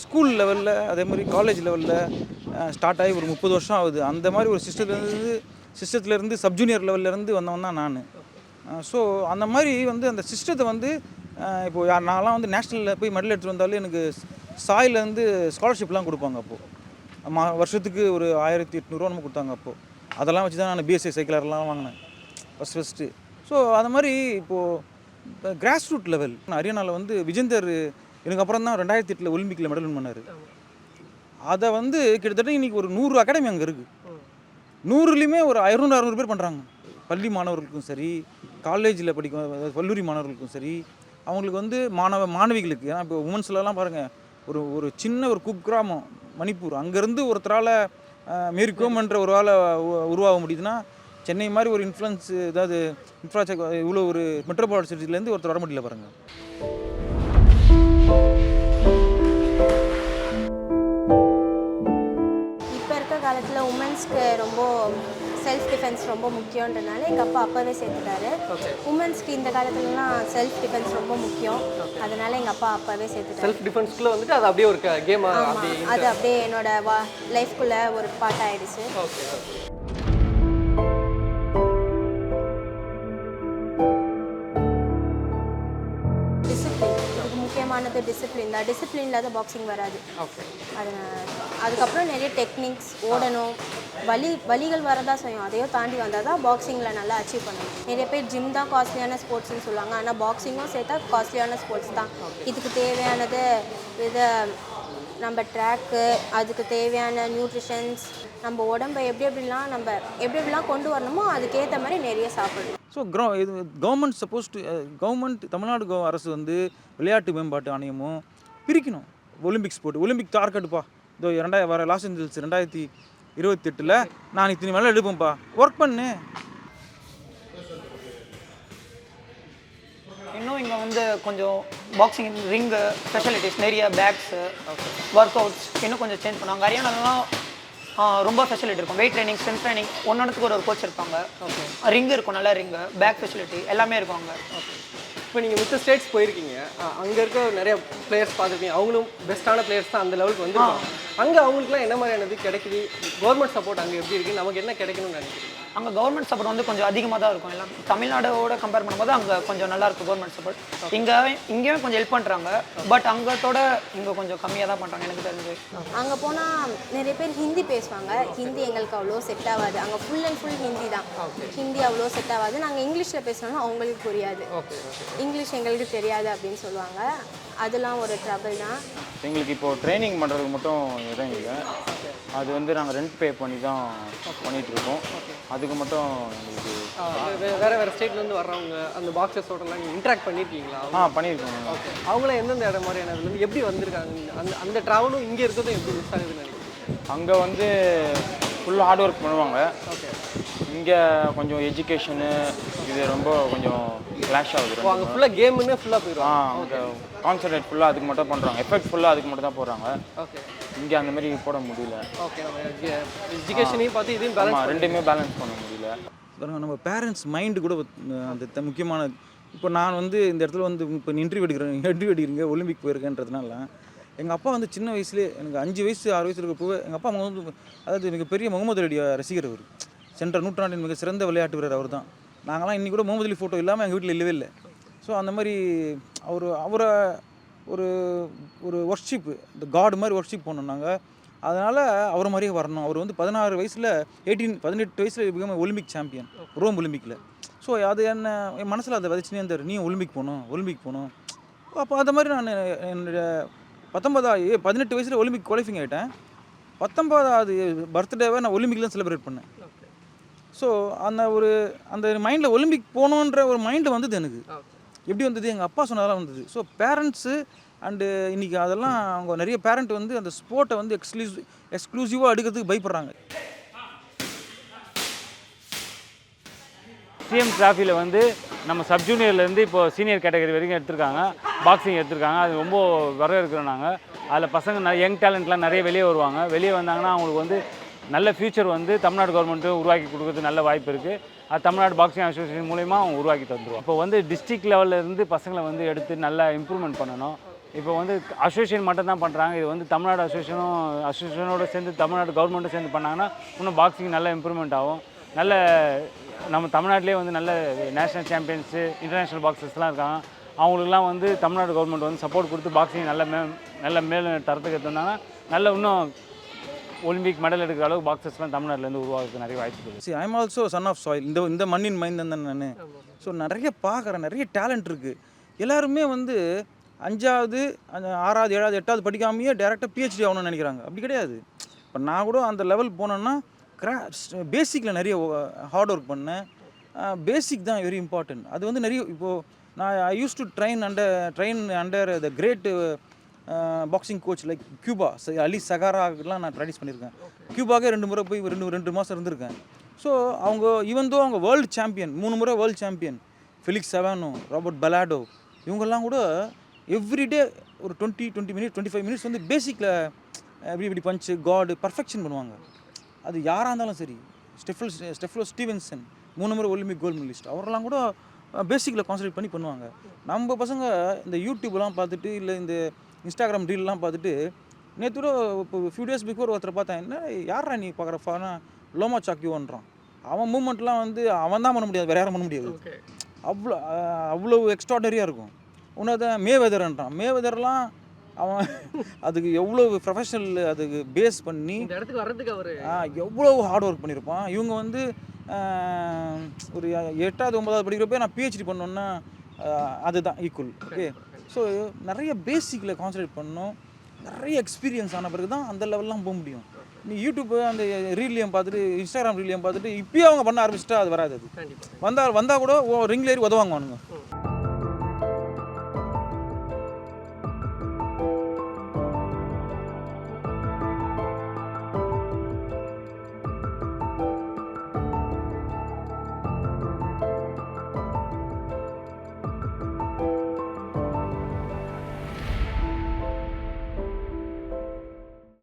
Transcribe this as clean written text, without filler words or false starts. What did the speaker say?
School லெவலில் அதே மாதிரி காலேஜ் லெவலில் ஸ்டார்ட் ஆகி ஒரு 30 வருஷம் ஆகுது. அந்த மாதிரி ஒரு சிஸ்டத்துலேருந்து சப் ஜூனியர் லெவல்லேருந்து வந்தவன் தான் நான். ஸோ அந்த மாதிரி வந்து அந்த சிஸ்டத்தை வந்து இப்போது நான்லாம் வந்து நேஷ்னலில் போய் மெடல் எடுத்துகிட்டு வந்தாலும் எனக்கு சாயிலேருந்து ஸ்காலர்ஷிப்லாம் கொடுப்பாங்க. அப்போது வருஷத்துக்கு ஒரு 1800 நம்ம கொடுத்தாங்க. அப்போது அதெல்லாம் வச்சு தான் நான் பிஎஸ்சி சைக்கிளர்லாம் வாங்கினேன் ஃபஸ்ட்டு. ஸோ அந்த மாதிரி இப்போது கிராஸ் ரூட் லெவல் ஹரியானாவில் வந்து விஜேந்தர் எனக்கு அப்புறம் தான் 2008 ஒலிம்பிக்கில் மெடல் வின் பண்ணார். அதை வந்து கிட்டத்தட்ட இன்றைக்கி ஒரு 100 அகாடமி அங்கே இருக்குது. 100லையுமே ஒரு 500-600 பேர் பண்ணுறாங்க. பள்ளி மாணவர்களுக்கும் சரி, காலேஜில் படிக்கும் கல்லூரி மாணவர்களுக்கும் சரி, அவங்களுக்கு வந்து மாணவிகளுக்கு. ஏன்னா இப்போ உமன்ஸ்லலாம் பாருங்கள், ஒரு சின்ன ஒரு குக்கிராமம் மணிப்பூர், அங்கேருந்து ஒருத்தரால் மேரிகோம்ன்ற ஒரு ஆளை உருவாக முடியுதுன்னா, சென்னை மாதிரி ஒரு ஏதாவது இன்ஃப்ராஸ்ட்ரக்சர் இவ்வளோ ஒரு மெட்ரோபாலிட்டன் சிட்டிலேருந்து ஒருத்தர் வர முடியல பாருங்கள். இப்போ இருக்க காலத்தில் உமன்ஸ்க்கு ரொம்ப செல்ஃப் டிஃபென்ஸ் ரொம்ப முக்கியன்றனால எங்கள் அப்பா அப்போவே சேர்த்துட்டாரு. உமன்ஸ்க்கு இந்த காலத்துலலாம் செல்ஃப் டிஃபென்ஸ் ரொம்ப முக்கியம், அதனால் எங்கள் அப்பா அப்போவே சேர்த்துட்டாரு. செல்ஃப் டிஃபென்ஸ்க்குள்ளே வந்துட்டு அது அப்படியே ஒரு கேம், அது அப்படியே என்னோட லைஃப்குள்ளே ஒரு பார்ட் ஆகிடுச்சு. முக்கியமானது டிசிப்ளின் தான். டிசிப்ளின் இல்லாத பாக்ஸிங் வராது. அதுக்கப்புறம் நிறைய டெக்னிக்ஸ், ஓடணும், வலிகள் வரதான் செய்யும். அதையும் தாண்டி வந்தால் தான் பாக்ஸிங்கில் நல்லா அச்சீவ் பண்ணணும். நிறைய பேர் ஜிம் தான் காஸ்ட்லியான ஸ்போர்ட்ஸ்னு சொல்லுவாங்க, ஆனால் பாக்ஸிங்கும் சேர்த்தா காஸ்ட்லியான ஸ்போர்ட்ஸ் தான். இதுக்கு தேவையானது நம்ம ட்ராக்கு, அதுக்கு தேவையான நியூட்ரிஷன்ஸ், நம்ம உடம்பை எப்படிலாம் கொண்டு வரணுமோ அதுக்கேற்ற மாதிரி நிறைய சாப்பிடணும். ஸோ இது கவர்மெண்ட் தமிழ்நாடு அரசு வந்து விளையாட்டு மேம்பாட்டு ஆணையமும் பிரிக்கணும். ஒலிம்பிக் ஸ்போர்ட், ஒலிம்பிக் டார்கெட்டுப்பா, இதோ வர லாஸ் ஏஞ்சல்ஸ் 2028 நான் இத்தனை மேலே எடுப்பேன்ப்பா, ஒர்க் பண்ணு. இன்னும் இங்கே வந்து கொஞ்சம் பாக்ஸிங் ரிங்கு ஃபெசிலிட்டிஸ், நிறைய பேக்ஸு, ஒர்க் அவுட்ஸ் இன்னும் கொஞ்சம் சேஞ்ச் பண்ணுவாங்க. ஹரியானாலாம் ரொம்ப ஃபெசிலிட்டி இருக்கும். வெயிட் ட்ரைனிங், ஸ்ட்ரென்த் ட்ரைனிங், ஒன்றொன்றுக்கு ஒரு கோச் இருப்பாங்க. ரிங் இருக்கும், நல்ல ரிங்கு, பேக் ஃபெசிலிட்டி எல்லாமே இருக்கும் அங்கே. இப்போ நீங்கள் மித்த ஸ்டேட்ஸ் போயிருக்கீங்க, அங்கே இருக்க நிறைய பிளேயர்ஸ் பார்த்துருக்கீங்க, அவங்களும் பெஸ்ட்டான பிளேயர்ஸ் தான் அந்த லெவலுக்கு வந்துருக்காங்க. அங்கே அவங்களுக்குலாம் என்ன மாதிரியானது கிடைக்குது? கவர்மெண்ட் சப்போர்ட் அங்கே எப்படி இருக்குது? நமக்கு என்ன கிடைக்கணும்னு நினைக்கிறீங்க? அங்கே கவர்மெண்ட் சப்போர்ட் வந்து கொஞ்சம் அதிகமாக தான் இருக்கும். எல்லாம் தமிழ்நாடோட கம்பேர் பண்ணும்போது அங்கே கொஞ்சம் நல்லாயிருக்கும் கவர்மெண்ட் சப்போர்ட். இங்கேயும் கொஞ்சம் ஹெல்ப் பண்ணுறாங்க, பட் அங்கத்தோட இங்கே கொஞ்சம் கம்மியாக தான் பண்ணுறாங்க எனக்கு தெரிஞ்சு. அங்கே போனால் நிறைய பேர் ஹிந்தி பேசுவாங்க. ஹிந்தி எங்களுக்கு அவ்வளோ செட் ஆகாது. அங்கே ஃபுல் அண்ட் ஃபுல் ஹிந்தி தான். ஹிந்தி அவ்வளோ செட் ஆகாது. நாங்கள் இங்கிலீஷில் பேசினாலும் அவங்களுக்கு புரியாது, இங்கிலீஷ் எங்களுக்கு தெரியாது அப்படின்னு சொல்லுவாங்க. அதெல்லாம் ஒரு ட்ரபிள் தான். எங்களுக்கு இப்போது ட்ரைனிங் பண்ணுறதுக்கு மட்டும் இடம் இல்லை. அது வந்து நாங்கள் ரெண்ட் பே பண்ணி தான் பண்ணிகிட்ருக்கோம். அதுக்கு மட்டும் எங்களுக்கு வேறு ஸ்டேட்லேருந்து வர்றவங்க அந்த பாக்ஸர்ஸோடலாம் நீங்கள் இன்ட்ராக்ட் பண்ணியிருக்கீங்களா? பண்ணியிருக்கோம். ஓகே, அவங்களாம் எந்தெந்த இடம் மாதிரியானதுலேருந்து எப்படி வந்திருக்காங்க? அந்த ட்ராவலும் இங்கே இருக்கிறதும் எப்படி மிஸ் ஆகுதுன்னு நினைக்கிறேன்? அங்கே வந்து ஃபுல்லாக ஹார்ட் ஒர்க் பண்ணுவாங்க. ஓகே, இங்கே கொஞ்சம் எஜுகேஷனு இது ரொம்ப கொஞ்சம் கிளாஷ் ஆகுது. அங்கே ஃபுல்லாக கேமுன்னு ஃபுல்லாக போயிடும். அங்கே கான்சன்ட்ரேட் ஃபுல்லாக அதுக்கு மட்டும் பண்ணுறாங்க, எஃபெக்ட் ஃபுல்லாக அதுக்கு மட்டும் தான் போடுறாங்க. ஓகே, இங்கே அந்த மாதிரி போட முடியல. ஓகே, எஜுகேஷனையும் பார்த்து இதையும் பேலன்ஸ், ரெண்டுமே பேலன்ஸ் பண்ண முடியல. நம்ம பேரண்ட்ஸ் மைண்டு கூட அந்த முக்கியமான. இப்போ நான் வந்து இந்த இடத்துல வந்து இப்போ இன்டர்வியூ எடுக்கிறீங்க ஒலிம்பிக் போயிருக்கேன்றதுனால எங்கள் அப்பா வந்து சின்ன வயசுலேயே எனக்கு 5 வயசு 6 வயசு இருக்கப்போவே எங்கள் அப்பா வந்து அதாவது மிகப்பெரிய முகமது அலி ரசிகர். அவர் சென்ற நூற்றாண்டின் மிக சிறந்த விளையாட்டு வீரர் அவர் தான். நாங்களாம் இன்றைக்கி கூட முகமது அலி ஃபோட்டோ இல்லாமல் எங்கள் வீட்டில் இல்லவே இல்லை. ஸோ அந்த மாதிரி அவரை ஒரு ஒர்ஷிப்பு, இந்த காடு மாதிரி ஒர்ஷிப் பண்ணோம் நாங்கள். அதனால் அவர் மாதிரியே வரணும். அவர் வந்து 18 வயசில் ஒலிம்பிக் சாம்பியன் ரோம் ஒலிம்பிக்கில். ஸோ அது என் மனசில் அதை விதைச்சினே இருந்தார், நீ ஒலிம்பிக் போகணும். அப்போ அந்த மாதிரி நான் என்னுடைய 18 வயசில் ஒலிம்பிக் குவாலிஃபைங் ஆகிட்டேன். 19வது பர்த்டேவை நான் ஒலிம்பிக்லாம் செலிப்ரேட் பண்ணேன். ஸோ அந்த மைண்டில் ஒலிம்பிக் போகணுன்ற ஒரு மைண்டு வந்தது எனக்கு. எப்படி வந்தது? எங்கள் அப்பா சொன்னதெல்லாம் வந்தது. ஸோ பேரண்ட்ஸு அண்டு இன்றைக்கி அதெல்லாம் அவங்க நிறைய பேரண்ட் வந்து அந்த ஸ்போர்ட்டை வந்து எக்ஸ்க்ளூசிவாக எடுக்கிறதுக்கு பயப்படுறாங்க. சிஎம் டிராஃபியில் வந்து நம்ம சப் ஜூனியர்லேருந்து இப்போது சீனியர் கேட்டகரி வரைக்கும் எடுத்திருக்காங்க, பாக்ஸிங் எடுத்திருக்காங்க. அது ரொம்ப வரவேற்கிறோம் நாங்கள். அதில் பசங்க யங் டேலண்ட்லாம் நிறைய வெளியே வருவாங்க. வெளியே வந்தாங்கன்னா அவங்களுக்கு வந்து நல்ல ஃப்யூச்சர் வந்து தமிழ்நாடு கவர்மெண்ட்டு உருவாக்கி கொடுக்குறது நல்ல வாய்ப்பு இருக்குது. அது தமிழ்நாடு பாக்ஸிங் அசோசியேஷன் மூலயமா அவங்க உருவாக்கி தந்துருவோம். இப்போ வந்து டிஸ்ட்ரிக்ட் லெவலில் இருந்து பசங்களை வந்து எடுத்து நல்லா இம்ப்ரூவ்மெண்ட் பண்ணணும். இப்போ வந்து அசோசியேஷன் மட்டும் தான் பண்ணுறாங்க. இது வந்து தமிழ்நாடு அசோசியேஷனோடு சேர்ந்து தமிழ்நாடு கவர்மெண்ட்டும் சேர்ந்து பண்ணாங்கன்னா இன்னும் பாக்ஸிங் நல்ல இம்ப்ரூவ்மெண்ட் ஆகும். நல்ல நம்ம தமிழ்நாட்டிலே வந்து நல்ல நேஷ்னல் சாம்பியன்ஸு இன்டர்நேஷ்னல் பாக்ஸர்ஸ்லாம் இருக்காங்க. அவங்களுக்குலாம் வந்து தமிழ்நாடு கவர்மெண்ட் வந்து சப்போர்ட் கொடுத்து பாக்ஸிங் நல்ல மேல் தரத்துக்கு எடுத்திருந்தாங்கன்னா நல்ல இன்னும் ஒலிம்பிக் மெடல் எடுக்கிற அளவுக்கு பாக்ஸர்ஸ்லாம் தமிழ்நாட்டிலேருந்து உருவாகிறதுக்கு நிறைய வாய்ப்பு இருக்குது. See I'm also son of soil. இந்த மண்ணின் மைந்தன் தான் நான். ஸோ நிறைய பார்க்குறேன், நிறைய டேலண்ட் இருக்குது. எல்லாருமே வந்து 5வது 6வது 7வது 8வது படிக்காமையே டேரெக்டாக PhD ஆகணும்னு நினைக்கிறாங்க. அப்படி கிடையாது. இப்போ நான் கூட அந்த லெவல் போனேன்னா பேசிக்கில் நிறைய ஹார்ட் ஒர்க் பண்ணேன். பேசிக் தான் வெரி இம்பார்ட்டன்ட். அது வந்து நிறைய இப்போது நான் I use to train under the great boxing coach like Cuba Ali சகாராக்கெலாம் நான் ப்ராக்டிஸ் பண்ணியிருக்கேன். கியூபாக்கே 2 முறை போய் 2 மாதம் இருந்திருக்கேன். ஸோ அவங்க வேர்ல்டு சாம்பியன், 3 முறை வேர்ல்டு சாம்பியன் ஃபெலிக்ஸ் செவானோ, ராபர்ட் பலாடோ, இவங்கெல்லாம் கூட எவ்ரிடே ஒரு 20 மினிட்ஸ் 25 மினிட்ஸ் வந்து பேசிக்கில் இப்படி பஞ்சு கார்டு பர்ஃபெக்ஷன் பண்ணுவாங்க. அது யாராக இருந்தாலும் சரி. ஸ்டெஃப்லோ ஸ்டீவன்சன் 3 முறை ஒலிம்பிக் கோல்டு மெடலிஸ்ட், அவரெல்லாம் கூட பேசிக்கில் கான்சன்ட்ரேட் பண்ணி பண்ணுவாங்க. நம்ம பசங்க இந்த யூடியூப்லாம் பார்த்துட்டு இல்லை இந்த இன்ஸ்டாகிராம் ரீல்லாம் பார்த்துட்டு நேற்று கூட இப்போ ஃபியூ டேஸ் பிஃபோர் ஒருத்தரை பார்த்தேன். என்ன யாரா நீ பார்க்குற ஃபானா லோமா சாக்கியோன்றான். அவன் மூமெண்ட்லாம் வந்து அவன் தான் பண்ண முடியாது, வேறு யாரும் பண்ண முடியாது. அவ்வளோ எக்ஸ்ட்ராடனரியாக இருக்கும். உன்னதான் மேவெதர்ன்றான். மேவெதர்லாம் அவன் அதுக்கு எவ்வளோ ப்ரொஃபஷனல் அதுக்கு பேஸ் பண்ணி இந்த இடத்துக்கு வர்றதுக்கு அவர் எவ்வளோ ஹார்ட் ஒர்க் பண்ணியிருப்பான். இவங்க வந்து ஒரு 8வது 9வது படிக்கிறப்ப நான் PhD பண்ணோன்னா அதுதான் ஈக்குவல். ஓகே. ஸோ நிறைய பேசிக்கில் கான்சன்ட்ரேட் பண்ணணும். நிறைய எக்ஸ்பீரியன்ஸ் ஆன பிறகு தான் அந்த லெவல்லாம் போக முடியும். நீ யூடியூப் அந்த ரீல்லையும் பார்த்துட்டு இன்ஸ்டாகிராம் ரீல்லையும் பார்த்துட்டு இப்போயே அவங்க பண்ண ஆரம்பிச்சிட்டா அது வராது. அது வந்தால் கூட ரிங்கில் ஏறி உதவாங்க அவனுங்க.